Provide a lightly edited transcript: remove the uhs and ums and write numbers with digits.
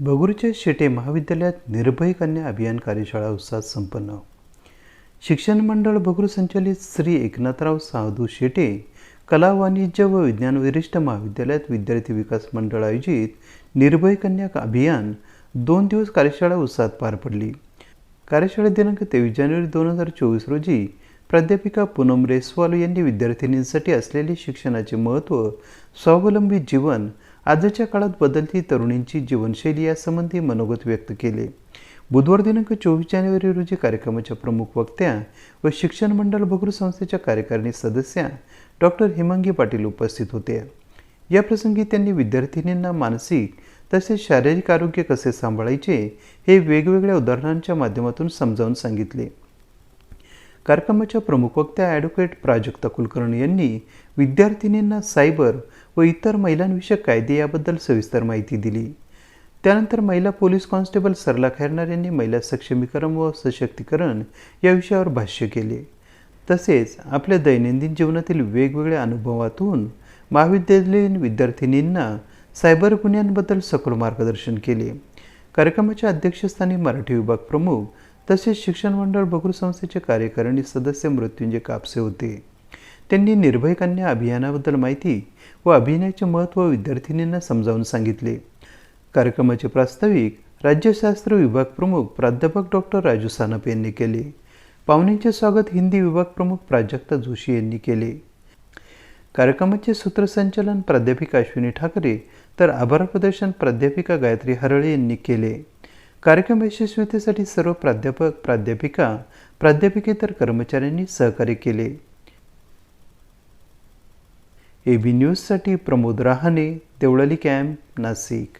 बगूरच्या शेटे महाविद्यालयात निर्भय कन्या अभियान कार्यशाळा उत्साहात संपन्न. शिक्षण मंडळ बगूर संचालित श्री एकनाथराव साधू शेटे कला वाणिज्य व विज्ञान वरिष्ठ महाविद्यालयात विद्यार्थी विकास मंडळ आयोजित निर्भय कन्या अभियान 2 दिवस कार्यशाळा उत्साहात पार पडली. कार्यशाळेत दिनांक 23 जानेवारी 2024 रोजी प्राध्यापिका पूनम रेस्वाल यांनी विद्यार्थिनींसाठी असलेले शिक्षणाचे महत्त्व, स्वावलंबी जीवन, आजच्या काळात बदलती तरुणींची जीवनशैली यासंबंधी मनोगत व्यक्त केले. बुधवार दिनांक 24 जानेवारी रोजी कार्यक्रमाच्या प्रमुख वक्त्या व शिक्षण मंडळ बगूर संस्थेच्या कार्यकारिणी सदस्या डॉक्टर हेमांगी पाटील उपस्थित होते. या प्रसंगी त्यांनी विद्यार्थिनींना मानसिक तसेच शारीरिक आरोग्य कसे सांभाळायचे हे वेगवेगळ्या उदाहरणांच्या माध्यमातून समजावून सांगितले. कार्यक्रमाच्या प्रमुख वक्त्या ॲडव्होकेट प्राजक्ता कुलकर्णी यांनी विद्यार्थिनींना सायबर व इतर महिलांविषयक कायदे याबद्दल सविस्तर माहिती दिली. त्यानंतर महिला पोलीस कॉन्स्टेबल सरला खैरनार यांनी महिला सक्षमीकरण व सशक्तीकरण या विषयावर भाष्य केले. तसेच आपल्या दैनंदिन जीवनातील वेगवेगळ्या अनुभवातून महाविद्यालयीन विद्यार्थिनींना सायबर गुन्ह्यांबद्दल सखोल मार्गदर्शन केले. कार्यक्रमाच्या अध्यक्षस्थानी मराठी विभाग प्रमुख तसेच शिक्षण मंडळ बगूर संस्थेचे कार्यकारिणी सदस्य मृत्युंजय कापसे होते. त्यांनी निर्भय कन्या अभियानाबद्दल माहिती व अभियानाचे महत्त्व विद्यार्थिनींना समजावून सांगितले. कार्यक्रमाचे प्रास्ताविक राज्यशास्त्र विभाग प्रमुख प्राध्यापक डॉक्टर राजू सानप यांनी केले. पाहुण्यांचे स्वागत हिंदी विभाग प्रमुख प्राजक्ता जोशी यांनी केले. कार्यक्रमाचे सूत्रसंचालन प्राध्यापिका अश्विनी ठाकरे तर आभार प्रदर्शन प्राध्यापिका गायत्री हरळे यांनी केले. कार्यक्रम यशस्वीतेसाठी सर्व प्राध्यापक, प्राध्यापिका, प्राध्यापिकेतर कर्मचाऱ्यांनी सहकार्य केले. AB न्यूजसाठी प्रमोद रहाणे, देवळाली कॅम्प, नाशिक.